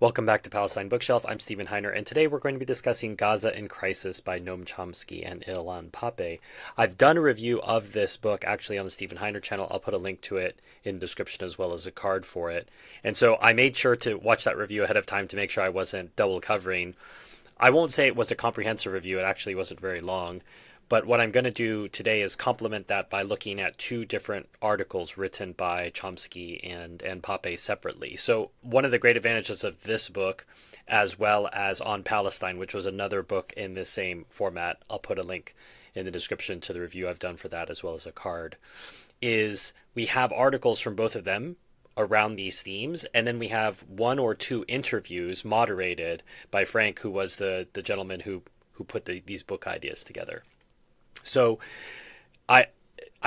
Welcome back to Palestine Bookshelf. I'm Stephen Heiner, and today we're going to be discussing Gaza in Crisis by Noam Chomsky and Ilan Pappe. I've done a review of this book actually on the Stephen Heiner channel. I'll put a link to it in the description as well as a card for it. And so I made sure to watch that review ahead of time to make sure I wasn't double covering. I won't say it was a comprehensive review. It actually wasn't very long. But what I'm going to do today is complement that by looking at two different articles written by Chomsky and Pappe separately. So one of the great advantages of this book, as well as On Palestine, which was another book in the same format, I'll put a link in the description to the review I've done for that as well as a card, is we have articles from both of them around these themes, and then we have one or two interviews moderated by Frank, who was the gentleman who put these book ideas together. So I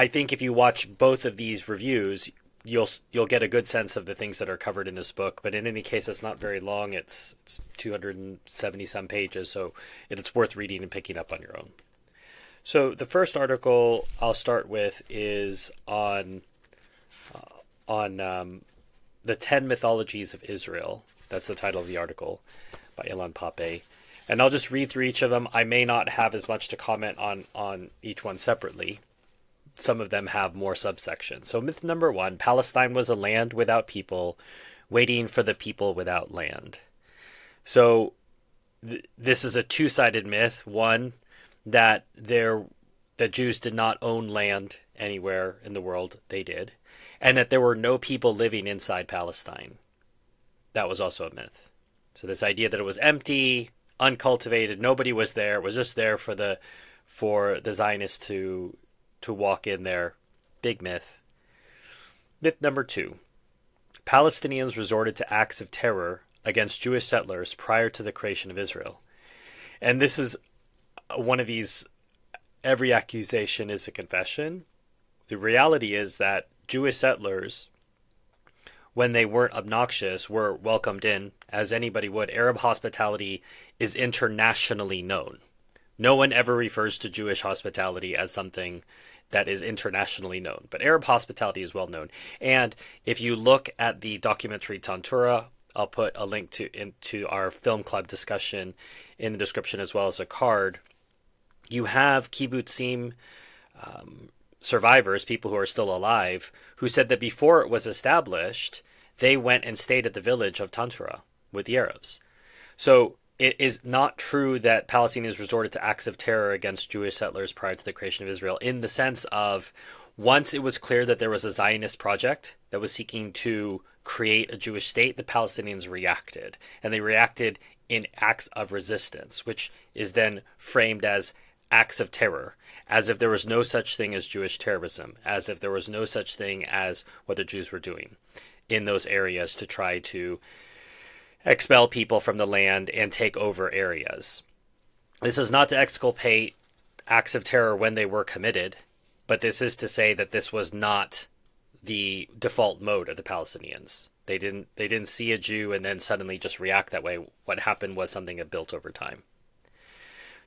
think if you watch both of these reviews, you'll get a good sense of the things that are covered in this book. But in any case, it's not very long. It's 270 some pages, so it's worth reading and picking up on your own. So the first article I'll start with is on the 10 mythologies of Israel. That's the title of the article by Ilan Pappe. And I'll just read through each of them. I may not have as much to comment on each one separately. Some of them have more subsections. So myth number 1, Palestine was a land without people, waiting for the people without land. So this is a two-sided myth. One, that Jews did not own land anywhere in the world. They did. And that there were no people living inside Palestine. That was also a myth. So this idea that it was empty, uncultivated, nobody was there, it was just there for the Zionists to walk in there. Big myth. Myth number 2. Palestinians resorted to acts of terror against Jewish settlers prior to the creation of Israel. And this is one of these, every accusation is a confession. The reality is that Jewish settlers, when they weren't obnoxious, were welcomed in as anybody would. Arab hospitality is internationally known. No one ever refers to Jewish hospitality as something that is internationally known, but Arab hospitality is well known. And if you look at the documentary Tantura, I'll put a link into our film club discussion in the description as well as a card. You have kibbutzim survivors, people who are still alive, who said that before it was established, they went and stayed at the village of Tantura with the Arabs. So it is not true that Palestinians resorted to acts of terror against Jewish settlers prior to the creation of Israel, in the sense of once it was clear that there was a Zionist project that was seeking to create a Jewish state, the Palestinians reacted. And they reacted in acts of resistance, which is then framed as acts of terror, as if there was no such thing as Jewish terrorism, as if there was no such thing as what the Jews were doing in those areas to try to expel people from the land and take over areas. This is not to exculpate acts of terror when they were committed, but this is to say that this was not the default mode of the Palestinians. They didn't see a Jew and then suddenly just react that way. What happened was something that built over time.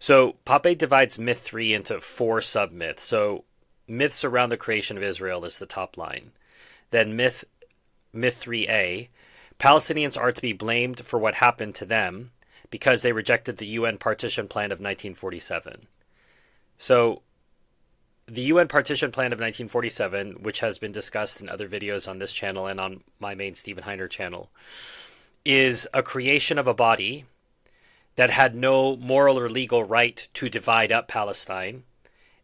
So Pappe divides myth 3 into 4 sub-myths. So myths around the creation of Israel is the top line. Then myth 3a, Palestinians are to be blamed for what happened to them because they rejected the UN partition plan of 1947. So the UN partition plan of 1947, which has been discussed in other videos on this channel and on my main Stephen Heiner channel, is a creation of a body that had no moral or legal right to divide up Palestine,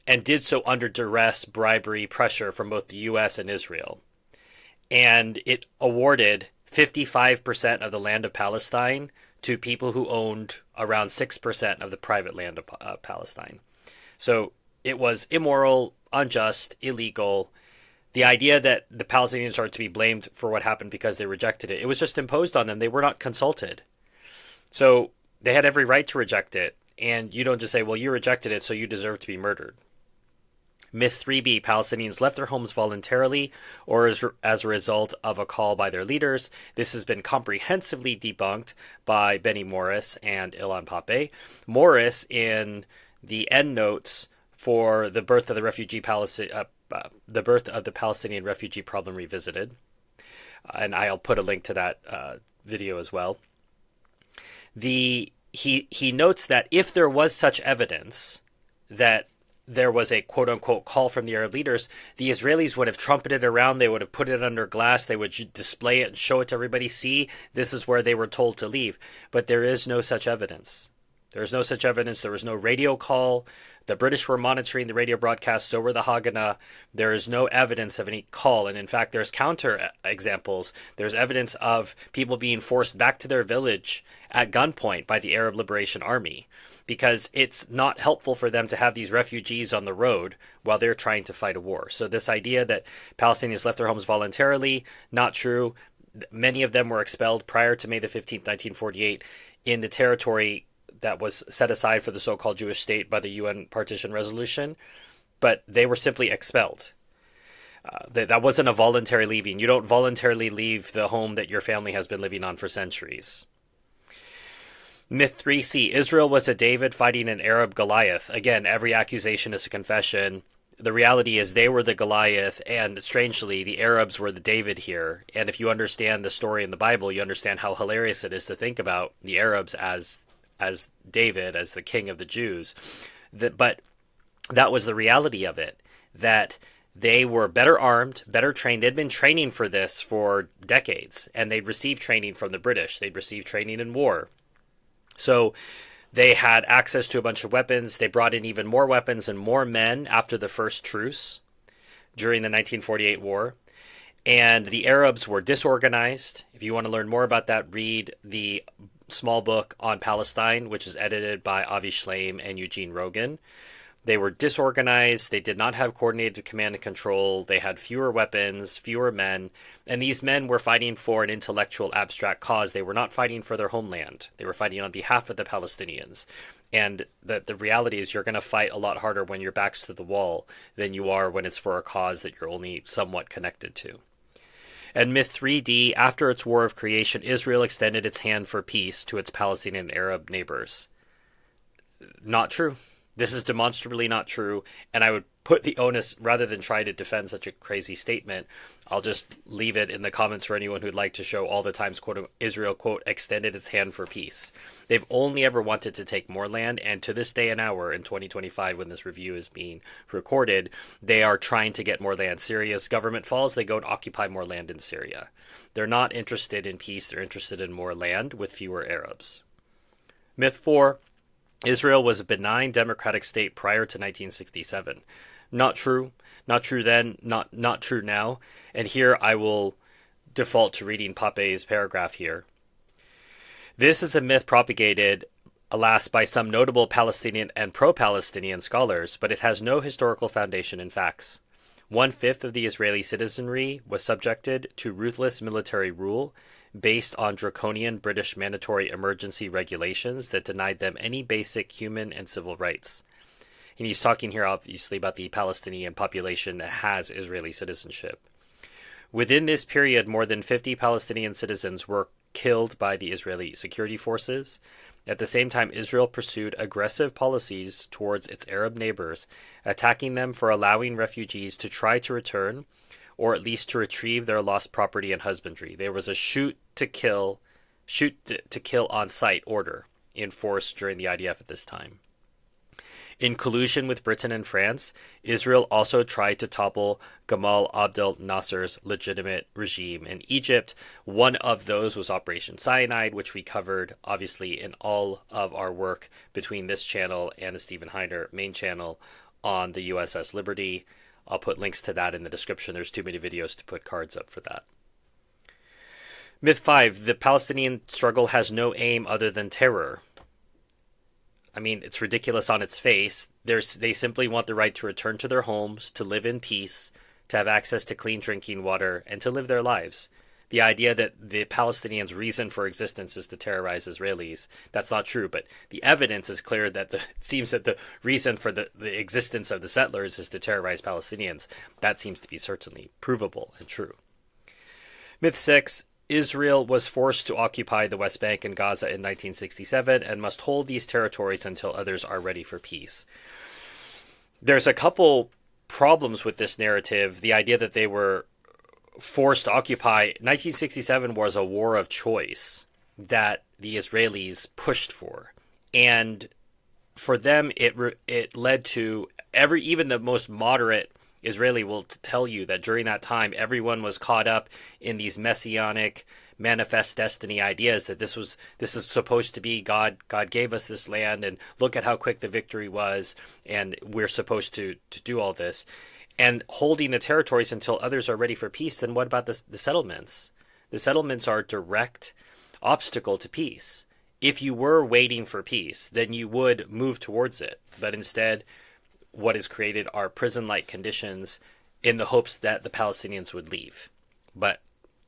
and did so under duress, bribery, pressure from both the US and Israel. And it awarded 55% of the land of Palestine to people who owned around 6% of the private land of Palestine. So it was immoral, unjust, illegal. The idea that the Palestinians are to be blamed for what happened because they rejected it, it was just imposed on them. They were not consulted. So they had every right to reject it. And you don't just say, well, you rejected it, so you deserve to be murdered. Myth 3b, Palestinians left their homes voluntarily or as a result of a call by their leaders. This has been comprehensively debunked by Benny Morris and Ilan Pappe. Morris, in the endnotes for the birth of the Palestinian refugee problem revisited, and I'll put a link to that video as well. He notes that if there was such evidence that there was a quote unquote call from the Arab leaders, the Israelis would have trumpeted around, they would have put it under glass, they would display it and show it to everybody. See, this is where they were told to leave. But there is no such evidence. There is no such evidence. There was no radio call. The British were monitoring the radio broadcast, so were the Haganah. There is no evidence of any call. And in fact, there's counter examples. There's evidence of people being forced back to their village at gunpoint by the Arab Liberation Army, because it's not helpful for them to have these refugees on the road while they're trying to fight a war. So this idea that Palestinians left their homes voluntarily, not true. Many of them were expelled prior to May the 15th, 1948, in the territory that was set aside for the so-called Jewish state by the UN partition resolution, but they were simply expelled. That wasn't a voluntary leaving. You don't voluntarily leave the home that your family has been living on for centuries. Myth 3C, Israel was a David fighting an Arab Goliath. Again, every accusation is a confession. The reality is they were the Goliath, and strangely, the Arabs were the David here. And if you understand the story in the Bible, you understand how hilarious it is to think about the Arabs as David, as the king of the Jews. But that was the reality of it, that they were better armed, better trained. They'd been training for this for decades, and they'd received training from the British. They'd received training in war. So they had access to a bunch of weapons. They brought in even more weapons and more men after the first truce during the 1948 war. And the Arabs were disorganized. If you want to learn more about that, read the small book on Palestine, which is edited by Avi Shlaim and Eugene Rogan. They were disorganized. They did not have coordinated command and control. They had fewer weapons, fewer men. And these men were fighting for an intellectual, abstract cause. They were not fighting for their homeland. They were fighting on behalf of the Palestinians. And the reality is you're going to fight a lot harder when your back's to the wall than you are when it's for a cause that you're only somewhat connected to. And myth 3D, after its war of creation, Israel extended its hand for peace to its Palestinian Arab neighbors. Not true. This is demonstrably not true, and I would put the onus, rather than try to defend such a crazy statement, I'll just leave it in the comments for anyone who'd like to show all the times, quote, Israel, quote, extended its hand for peace. They've only ever wanted to take more land, and to this day and hour, in 2025, when this review is being recorded, they are trying to get more land. Syria's government falls, they go and occupy more land in Syria. They're not interested in peace, they're interested in more land with fewer Arabs. Myth 4. Israel was a benign democratic state prior to 1967. Not true. Not true then, not true now. And here I will default to reading Pappe's paragraph here. This is a myth propagated, alas, by some notable Palestinian and pro-Palestinian scholars, but it has no historical foundation in facts. 1/5 of the Israeli citizenry was subjected to ruthless military rule, based on draconian British mandatory emergency regulations that denied them any basic human and civil rights. And he's talking here obviously about the Palestinian population that has Israeli citizenship. Within this period, more than 50 Palestinian citizens were killed by the Israeli security forces. At the same time, Israel pursued aggressive policies towards its Arab neighbors, attacking them for allowing refugees to try to return, or at least to retrieve their lost property and husbandry. There was a shoot to kill on sight order in force during the IDF at this time. In collusion with Britain and France, Israel also tried to topple Gamal Abdel Nasser's legitimate regime in Egypt. One of those was Operation Cyanide, which we covered obviously in all of our work between this channel and the Stephen Heiner main channel on the USS Liberty. I'll put links to that in the description. There's too many videos to put cards up for that. Myth 5. The Palestinian struggle has no aim other than terror. I mean, it's ridiculous on its face. They simply want the right to return to their homes, to live in peace, to have access to clean drinking water, and to live their lives. The idea that the Palestinians' reason for existence is to terrorize Israelis, that's not true. But the evidence is clear that it seems that the reason for the existence of the settlers is to terrorize Palestinians. That seems to be certainly provable and true. Myth 6. Israel was forced to occupy the West Bank and Gaza in 1967 and must hold these territories until others are ready for peace. There's a couple problems with this narrative. The idea that they were forced to occupy. 1967 was a war of choice. that the Israelis pushed for. And for them, it led to even the most moderate Israeli will tell you that during that time, everyone was caught up in these messianic manifest destiny ideas that this is supposed to be God gave us this land, and look at how quick the victory was, and we're supposed to do all this and holding the territories until others are ready for peace. Then what about the settlements? The settlements are a direct obstacle to peace. If you were waiting for peace, then you would move towards it. But instead, what is created are prison-like conditions in the hopes that the Palestinians would leave. But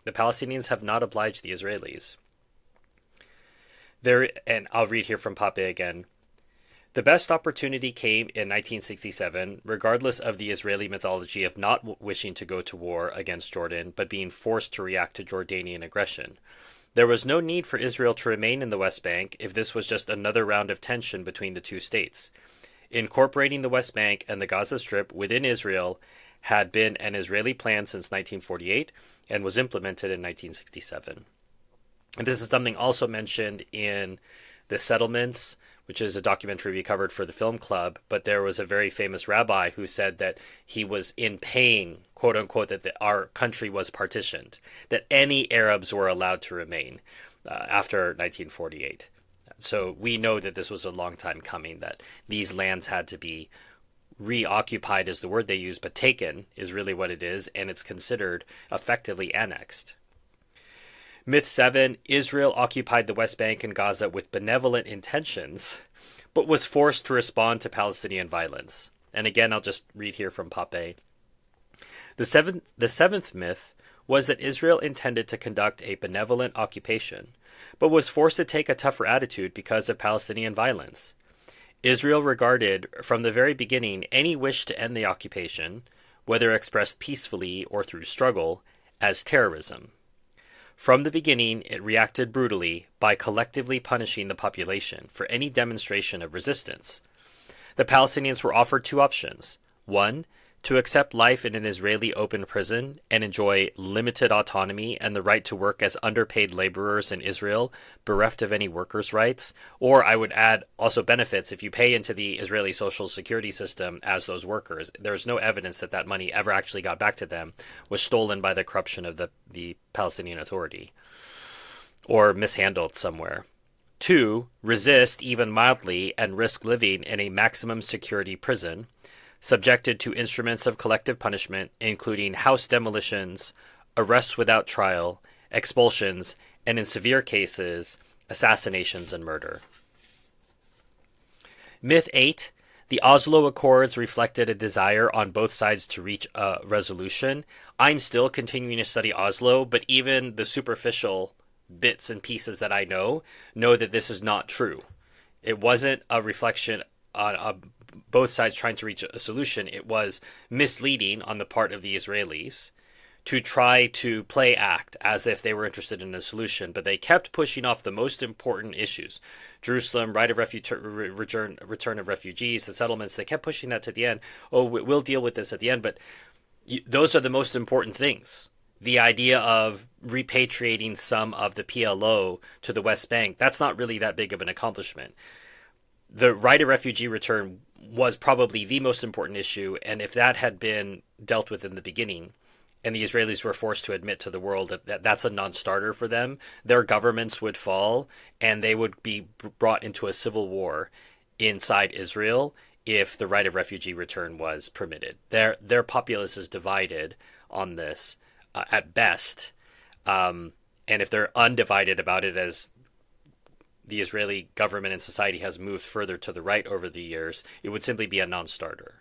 the Palestinians have not obliged the Israelis. And I'll read here from Pappe again. The best opportunity came in 1967, regardless of the Israeli mythology of not wishing to go to war against Jordan, but being forced to react to Jordanian aggression. There was no need for Israel to remain in the West Bank if this was just another round of tension between the two states. Incorporating the West Bank and the Gaza Strip within Israel had been an Israeli plan since 1948 and was implemented in 1967. And this is something also mentioned in The Settlements, which is a documentary we covered for the film club, but there was a very famous rabbi who said that he was in pain, quote unquote, that our country was partitioned, that any Arabs were allowed to remain after 1948. So we know that this was a long time coming, that these lands had to be reoccupied is the word they use, but taken is really what it is, and it's considered effectively annexed. Myth 7, Israel occupied the West Bank and Gaza with benevolent intentions, but was forced to respond to Palestinian violence. And again, I'll just read here from Pappe. The seventh myth was that Israel intended to conduct a benevolent occupation, but was forced to take a tougher attitude because of Palestinian violence. Israel regarded, from the very beginning, any wish to end the occupation, whether expressed peacefully or through struggle, as terrorism. From the beginning, it reacted brutally by collectively punishing the population for any demonstration of resistance. The Palestinians were offered two options. One, to accept life in an Israeli open prison and enjoy limited autonomy and the right to work as underpaid laborers in Israel, bereft of any workers' rights, or I would add also benefits if you pay into the Israeli social security system as those workers. There's no evidence that that money ever actually got back to them, was stolen by the corruption of the Palestinian Authority, or mishandled somewhere. Two, resist even mildly and risk living in a maximum security prison, subjected to instruments of collective punishment, including house demolitions, arrests without trial, expulsions, and in severe cases, assassinations and murder. Myth 8. The Oslo Accords reflected a desire on both sides to reach a resolution. I'm still continuing to study Oslo, but even the superficial bits and pieces that I know that this is not true. It wasn't a reflection on both sides trying to reach a solution. It was misleading on the part of the Israelis to try to play act as if they were interested in a solution, but they kept pushing off the most important issues. Jerusalem, right of return of refugees, the settlements, they kept pushing that to the end. Oh, we'll deal with this at the end, but those are the most important things. The idea of repatriating some of the PLO to the West Bank, that's not really that big of an accomplishment. The right of refugee return was probably the most important issue, and if that had been dealt with in the beginning, and the Israelis were forced to admit to the world that that's a non-starter for them, their governments would fall, and they would be brought into a civil war inside Israel if the right of refugee return was permitted. Their populace is divided on this at best, and if they're undivided about it, as the Israeli government and society has moved further to the right over the years, it would simply be a non-starter.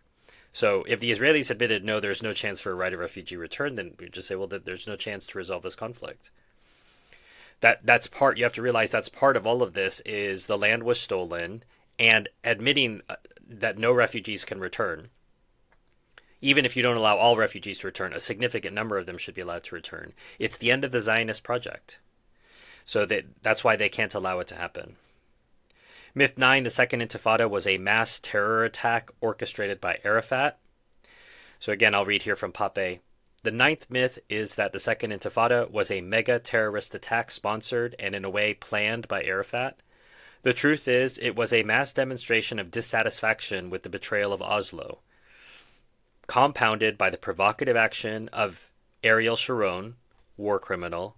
So if the Israelis admitted, no, there's no chance for a right of refugee return, then we'd just say, well, there's no chance to resolve this conflict. That's part, you have to realize that's part of all of this, is the land was stolen, and admitting that no refugees can return. Even if you don't allow all refugees to return, a significant number of them should be allowed to return. It's the end of the Zionist project. So that's why they can't allow it to happen. Myth 9, the Second Intifada was a mass terror attack orchestrated by Arafat. So again, I'll read here from Pappe. The ninth myth is that the Second Intifada was a mega terrorist attack sponsored and in a way planned by Arafat. The truth is, it was a mass demonstration of dissatisfaction with the betrayal of Oslo, compounded by the provocative action of Ariel Sharon, war criminal,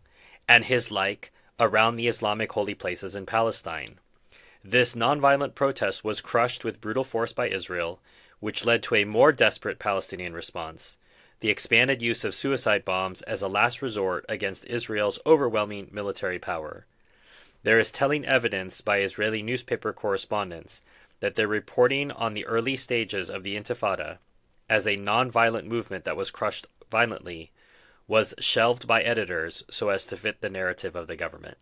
and his like around the Islamic holy places in Palestine. This nonviolent protest was crushed with brutal force by Israel, which led to a more desperate Palestinian response, the expanded use of suicide bombs as a last resort against Israel's overwhelming military power. There is telling evidence by Israeli newspaper correspondents that their reporting on the early stages of the Intifada, as a non-violent movement that was crushed violently, was shelved by editors so as to fit the narrative of the government.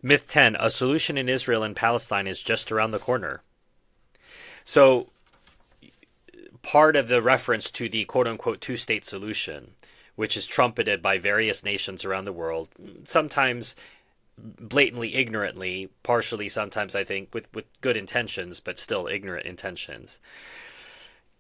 Myth 10, a solution in Israel and Palestine is just around the corner. So, part of the reference to the quote-unquote two-state solution, which is trumpeted by various nations around the world, sometimes blatantly ignorantly, partially sometimes I think with good intentions, but still ignorant intentions,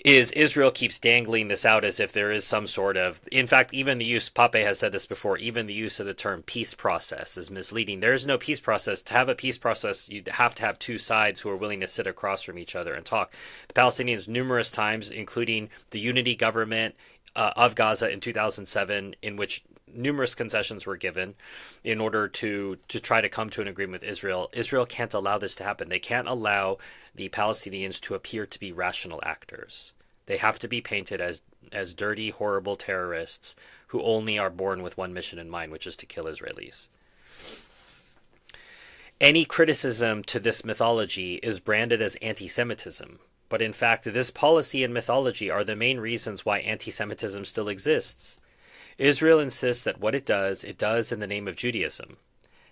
is Israel keeps dangling this out as if there is some sort of, in fact, even the use, Pappe has said this before, even the use of the term peace process is misleading. There is no peace process. To have a peace process, you'd have to have two sides who are willing to sit across from each other and talk. The Palestinians numerous times, including the unity government of Gaza in 2007, in which numerous concessions were given in order to try to come to an agreement with Israel. Israel can't allow this to happen. They can't allow the Palestinians to appear to be rational actors. They have to be painted as dirty, horrible terrorists who only are born with one mission in mind, which is to kill Israelis. Any criticism to this mythology is branded as anti-Semitism, but in fact, this policy and mythology are the main reasons why anti-Semitism still exists. Israel insists that what it does in the name of Judaism.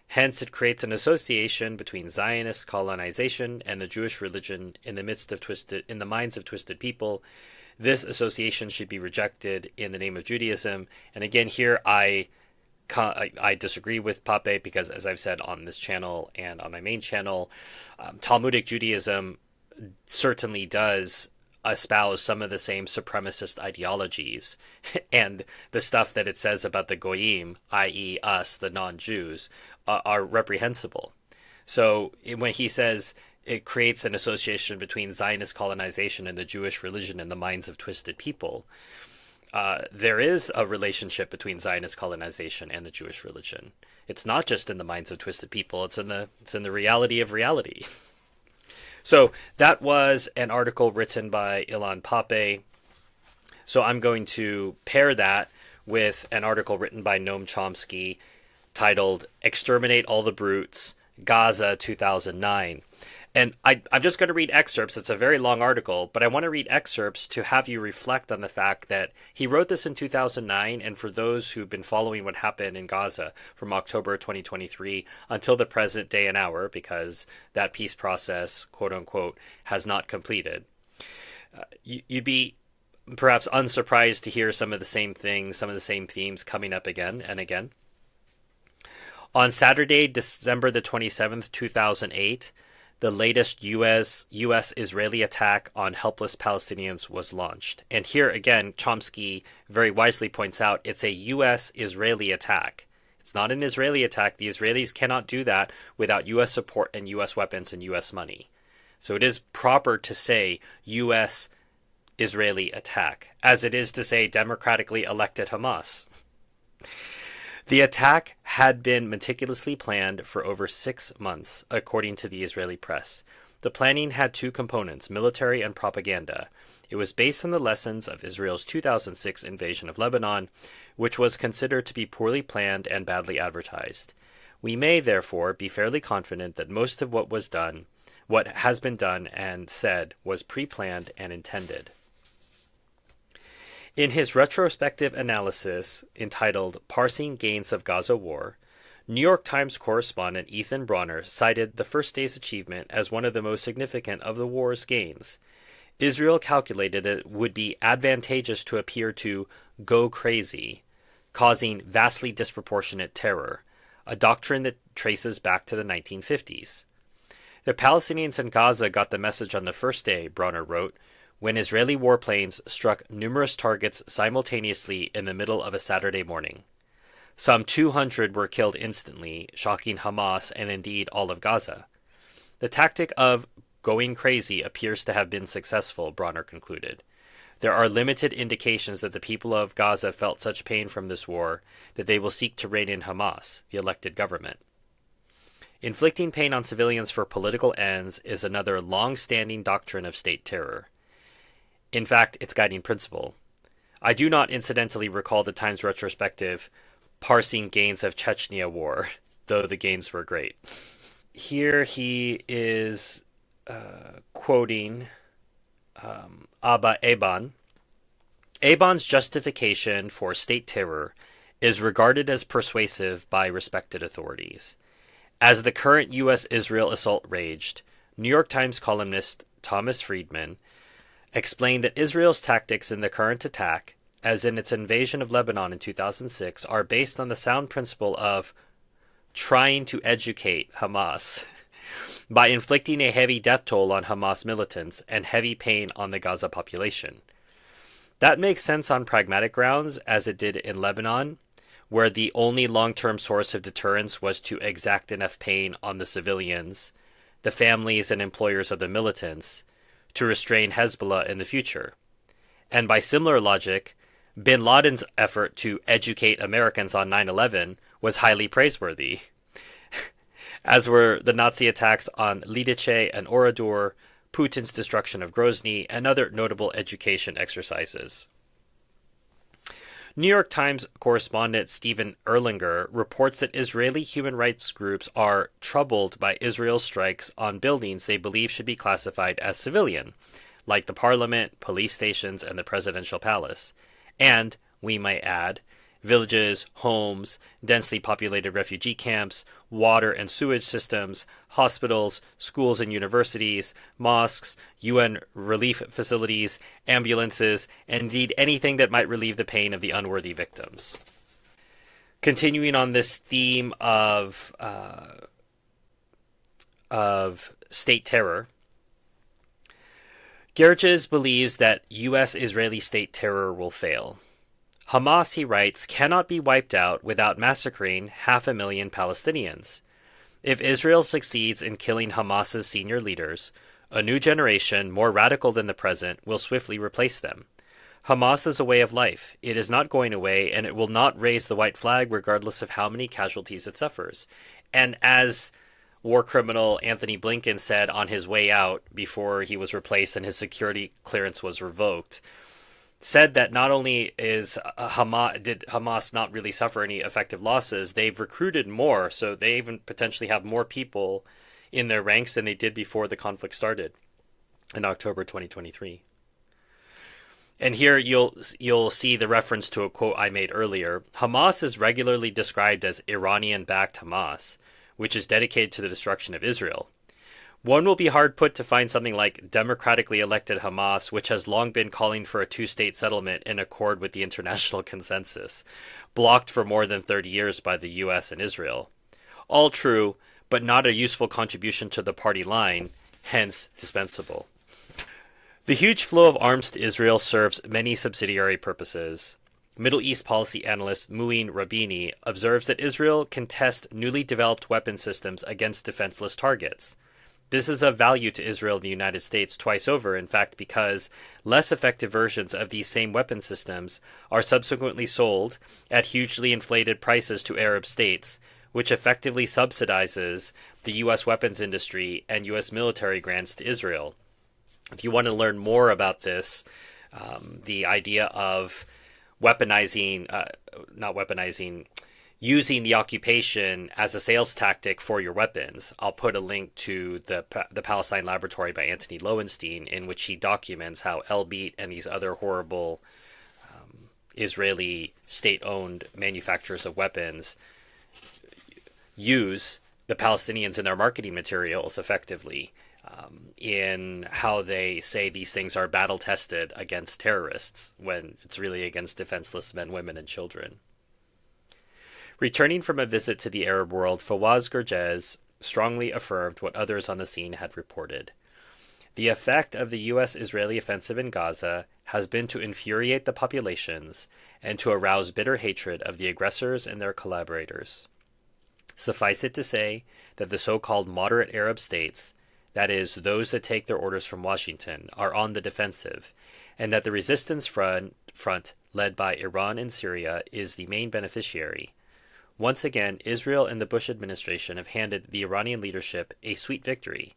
Hence, it creates an association between Zionist colonization and the Jewish religion in the minds of twisted people. This association should be rejected in the name of Judaism. And again, here I disagree with Pappe because, as I've said on this channel and on my main channel, Talmudic Judaism certainly does espouse some of the same supremacist ideologies, and the stuff that it says about the Goyim, i.e. us, the non-Jews, are reprehensible. So when he says it creates an association between Zionist colonization and the Jewish religion in the minds of twisted people, there is a relationship between Zionist colonization and the Jewish religion. It's not just in the minds of twisted people, it's in the reality of reality. So that was an article written by Ilan Pappe. So I'm going to pair that with an article written by Noam Chomsky titled Exterminate All the Brutes, Gaza 2009. And I'm just going to read excerpts. It's a very long article, but I want to read excerpts to have you reflect on the fact that he wrote this in 2009, and for those who've been following what happened in Gaza from October 2023 until the present day and hour, because that peace process, quote unquote, has not completed, you'd be perhaps unsurprised to hear some of the same things, some of the same themes coming up again and again. On Saturday, December the 27th, 2008, the latest U.S.-Israeli attack on helpless Palestinians was launched. And here again, Chomsky very wisely points out it's a U.S.-Israeli attack. It's not an Israeli attack. The Israelis cannot do that without U.S. support and U.S. weapons and U.S. money. So it is proper to say U.S.-Israeli attack, as it is to say democratically elected Hamas. The attack had been meticulously planned for over 6 months, according to the Israeli press. The planning had two components, military and propaganda. It was based on the lessons of Israel's 2006 invasion of Lebanon, which was considered to be poorly planned and badly advertised. We may, therefore, be fairly confident that most of what has been done and said, was pre-planned and intended. In his retrospective analysis entitled Parsing Gains of Gaza War, New York Times correspondent Ethan Bronner cited the first day's achievement as one of the most significant of the war's gains. Israel calculated it would be advantageous to appear to go crazy, causing vastly disproportionate terror, a doctrine that traces back to the 1950s. The Palestinians in Gaza got the message on the first day, Bronner wrote. when Israeli warplanes struck numerous targets simultaneously in the middle of a Saturday morning. Some 200 were killed instantly, shocking Hamas and indeed all of Gaza. The tactic of going crazy appears to have been successful, Bronner concluded. There are limited indications that the people of Gaza felt such pain from this war that they will seek to rein in Hamas, the elected government. Inflicting pain on civilians for political ends is another long-standing doctrine of state terror. In fact, its guiding principle. I do not incidentally recall the Times retrospective parsing gains of Chechnya war, though the gains were great. Here he is quoting Abba Eban. Eban's justification for state terror is regarded as persuasive by respected authorities. As the current U.S.-Israel assault raged, New York Times columnist Thomas Friedman explained that Israel's tactics in the current attack, as in its invasion of Lebanon in 2006, are based on the sound principle of trying to educate Hamas by inflicting a heavy death toll on Hamas militants and heavy pain on the Gaza population. That makes sense on pragmatic grounds, as it did in Lebanon, where the only long-term source of deterrence was to exact enough pain on the civilians, the families and employers of the militants, to restrain Hezbollah in the future. And by similar logic, bin Laden's effort to educate Americans on 9/11 was highly praiseworthy, as were the Nazi attacks on Lidice and Oradour, Putin's destruction of Grozny, and other notable education exercises. New York Times correspondent Stephen Erlinger reports that Israeli human rights groups are troubled by Israel's strikes on buildings they believe should be classified as civilian, like the parliament, police stations, and the presidential palace. And, we might add, villages, homes, densely populated refugee camps, water and sewage systems, hospitals, schools and universities, mosques, UN relief facilities, ambulances, and indeed anything that might relieve the pain of the unworthy victims. Continuing on this theme of state terror, Gerges believes that U.S.-Israeli state terror will fail. Hamas, he writes, cannot be wiped out without massacring 500,000 Palestinians. If Israel succeeds in killing Hamas's senior leaders, a new generation, more radical than the present, will swiftly replace them. Hamas is a way of life. It is not going away, and it will not raise the white flag regardless of how many casualties it suffers. And as war criminal Anthony Blinken said on his way out before he was replaced and his security clearance was revoked, said that not only did Hamas not really suffer any effective losses, they've recruited more, so they even potentially have more people in their ranks than they did before the conflict started in October 2023. And here you'll see the reference to a quote I made earlier. Hamas is regularly described as Iranian-backed Hamas, which is dedicated to the destruction of Israel. One will be hard put to find something like democratically elected Hamas, which has long been calling for a two-state settlement in accord with the international consensus, blocked for more than 30 years by the US and Israel. All true, but not a useful contribution to the party line, hence dispensable. The huge flow of arms to Israel serves many subsidiary purposes. Middle East policy analyst Muin Rabini observes that Israel can test newly developed weapon systems against defenseless targets. This is of value to Israel and the United States twice over, in fact, because less effective versions of these same weapon systems are subsequently sold at hugely inflated prices to Arab states, which effectively subsidizes the U.S. weapons industry and U.S. military grants to Israel. If you want to learn more about this, the idea of using the occupation as a sales tactic for your weapons, I'll put a link to the Palestine Laboratory by Anthony Lowenstein, in which he documents how Elbit and these other horrible Israeli state-owned manufacturers of weapons use the Palestinians in their marketing materials effectively, in how they say these things are battle-tested against terrorists when it's really against defenseless men, women, and children. Returning from a visit to the Arab world, Fawaz Gerges strongly affirmed what others on the scene had reported. The effect of the U.S.-Israeli offensive in Gaza has been to infuriate the populations and to arouse bitter hatred of the aggressors and their collaborators. Suffice it to say that the so-called moderate Arab states, that is, those that take their orders from Washington, are on the defensive, and that the resistance front led by Iran and Syria is the main beneficiary. Once again, Israel and the Bush administration have handed the Iranian leadership a sweet victory.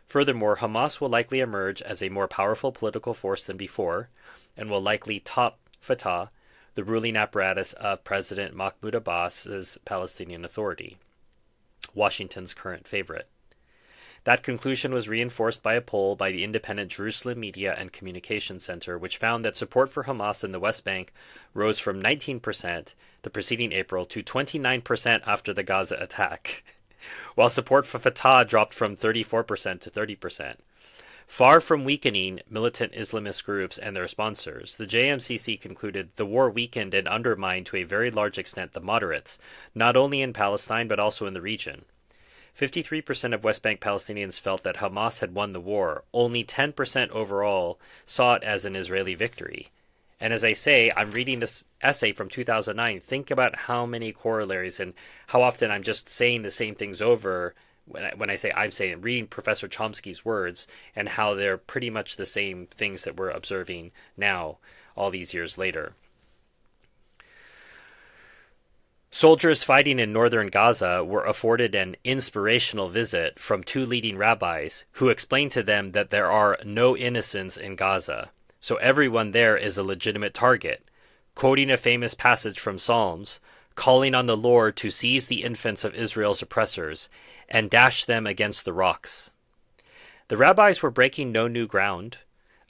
Furthermore, Hamas will likely emerge as a more powerful political force than before, and will likely top Fatah, the ruling apparatus of President Mahmoud Abbas's Palestinian Authority, Washington's current favorite. That conclusion was reinforced by a poll by the independent Jerusalem Media and Communication Center, which found that support for Hamas in the West Bank rose from 19% the preceding April to 29% after the Gaza attack, while support for Fatah dropped from 34% to 30%. Far from weakening militant Islamist groups and their sponsors, the JMCC concluded the war weakened and undermined to a very large extent the moderates, not only in Palestine but also in the region. 53% of West Bank Palestinians felt that Hamas had won the war. Only 10% overall saw it as an Israeli victory. And as I say, I'm reading this essay from 2009. Think about how many corollaries and how often I'm just saying the same things over when I say I'm saying, reading Professor Chomsky's words and how they're pretty much the same things that we're observing now, all these years later. Soldiers fighting in northern Gaza were afforded an inspirational visit from two leading rabbis who explained to them that there are no innocents in Gaza, so everyone there is a legitimate target, quoting a famous passage from Psalms, calling on the Lord to seize the infants of Israel's oppressors and dash them against the rocks. The rabbis were breaking no new ground.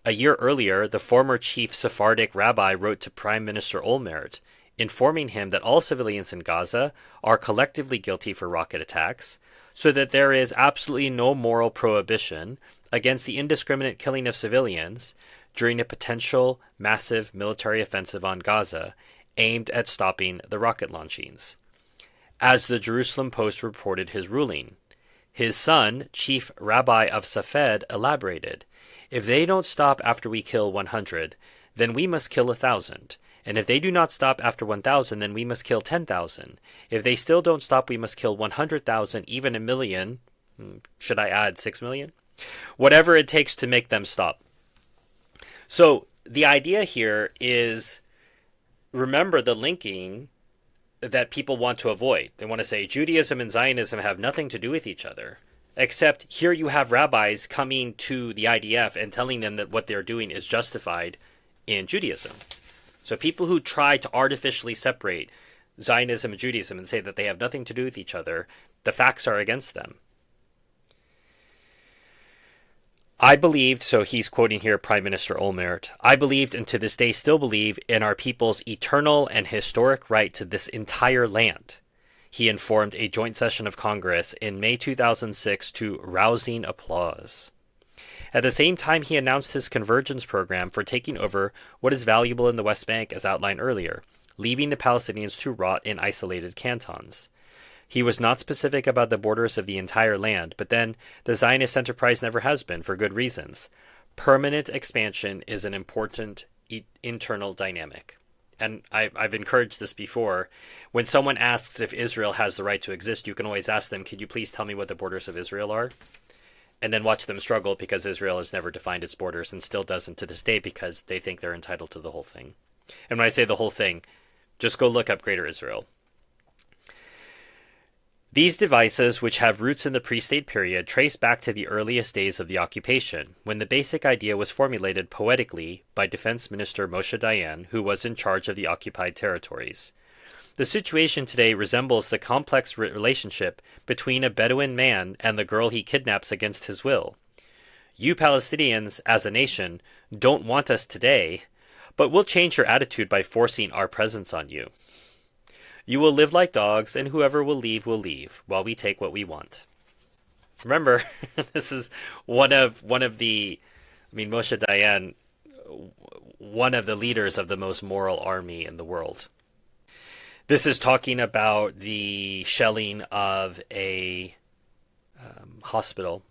A year earlier, the former chief Sephardic rabbi wrote to Prime Minister Olmert, informing him that all civilians in Gaza are collectively guilty for rocket attacks, so that there is absolutely no moral prohibition against the indiscriminate killing of civilians during a potential massive military offensive on Gaza aimed at stopping the rocket launchings. As the Jerusalem Post reported his ruling, his son, Chief Rabbi of Safed, elaborated, "If they don't stop after we kill 100, then we must kill 1,000. And if they do not stop after 1,000, then we must kill 10,000. If they still don't stop, we must kill 100,000, even 1,000,000. Should I add 6 million? Whatever it takes to make them stop." So the idea here is, remember the linking that people want to avoid. They want to say Judaism and Zionism have nothing to do with each other, except here you have rabbis coming to the IDF and telling them that what they're doing is justified in Judaism. So people who try to artificially separate Zionism and Judaism and say that they have nothing to do with each other, the facts are against them. I believed, so he's quoting here Prime Minister Olmert, I believed and to this day still believe in our people's eternal and historic right to this entire land, he informed a joint session of Congress in May 2006 to rousing applause. At the same time, he announced his convergence program for taking over what is valuable in the West Bank as outlined earlier, leaving the Palestinians to rot in isolated cantons. He was not specific about the borders of the entire land, but then the Zionist enterprise never has been, for good reasons. Permanent expansion is an important internal dynamic. And I've encouraged this before. When someone asks if Israel has the right to exist, you can always ask them, could you please tell me what the borders of Israel are? And then watch them struggle because Israel has never defined its borders and still doesn't to this day because they think they're entitled to the whole thing. And when I say the whole thing, just go look up Greater Israel. These devices, which have roots in the pre-state period, trace back to the earliest days of the occupation, when the basic idea was formulated poetically by Defense Minister Moshe Dayan, who was in charge of the occupied territories. The situation today resembles the complex relationship between a Bedouin man and the girl he kidnaps against his will. You Palestinians, as a nation, don't want us today, but we'll change your attitude by forcing our presence on you. You will live like dogs, and whoever will leave, while we take what we want. Remember, this is one of the, Moshe Dayan, one of the leaders of the most moral army in the world. This is talking about the shelling of a hospital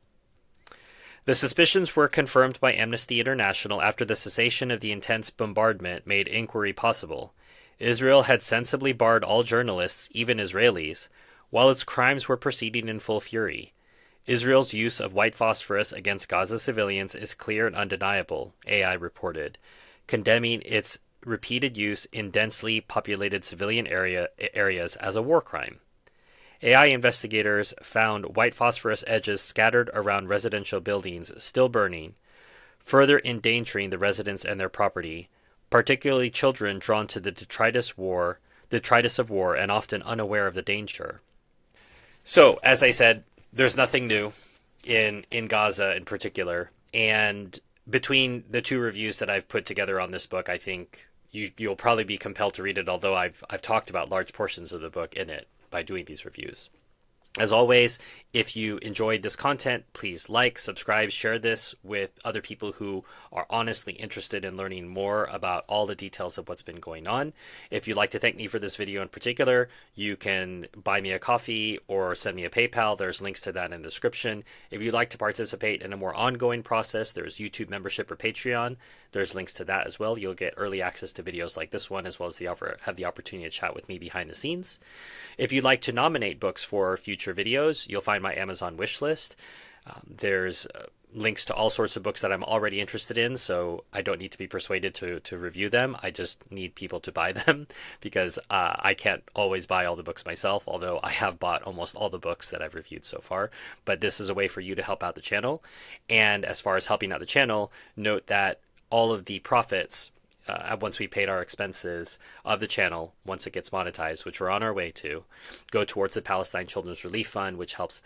The suspicions were confirmed by Amnesty International after the cessation of the intense bombardment made inquiry possible. Israel had sensibly barred all journalists, even Israelis, while its crimes were proceeding in full fury. Israel's use of white phosphorus against Gaza civilians is clear and undeniable, AI reported, condemning its repeated use in densely populated civilian areas as a war crime. AI investigators found white phosphorus edges scattered around residential buildings still burning, further endangering the residents and their property, particularly children drawn to the detritus of war and often unaware of the danger. So, as I said, there's nothing new in Gaza in particular, and between the two reviews that I've put together on this book, I think you'll probably be compelled to read it. Although I've talked about large portions of the book in it by doing these reviews. As always, if you enjoyed this content, please like, subscribe, share this with other people who are honestly interested in learning more about all the details of what's been going on. If you'd like to thank me for this video in particular, you can buy me a coffee or send me a PayPal. There's links to that in the description. If you'd like to participate in a more ongoing process, there's YouTube membership or Patreon. There's links to that as well. You'll get early access to videos like this one, as well as have the opportunity to chat with me behind the scenes. If you'd like to nominate books for future videos, you'll find my Amazon wish list. There's links to all sorts of books that I'm already interested in, so I don't need to be persuaded to review them. I just need people to buy them because I can't always buy all the books myself, although I have bought almost all the books that I've reviewed so far. But this is a way for you to help out the channel. And as far as helping out the channel, note that all of the profits, once we paid our expenses of the channel, once it gets monetized, which we're on our way to, go towards the Palestine Children's Relief Fund, which helps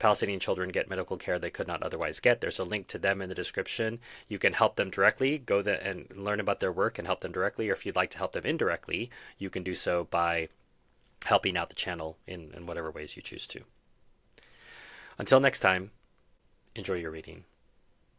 Palestinian children get medical care they could not otherwise get. There's a link to them in the description. You can help them directly, go there and learn about their work and help them directly. Or if you'd like to help them indirectly, you can do so by helping out the channel in whatever ways you choose to. Until next time, enjoy your reading.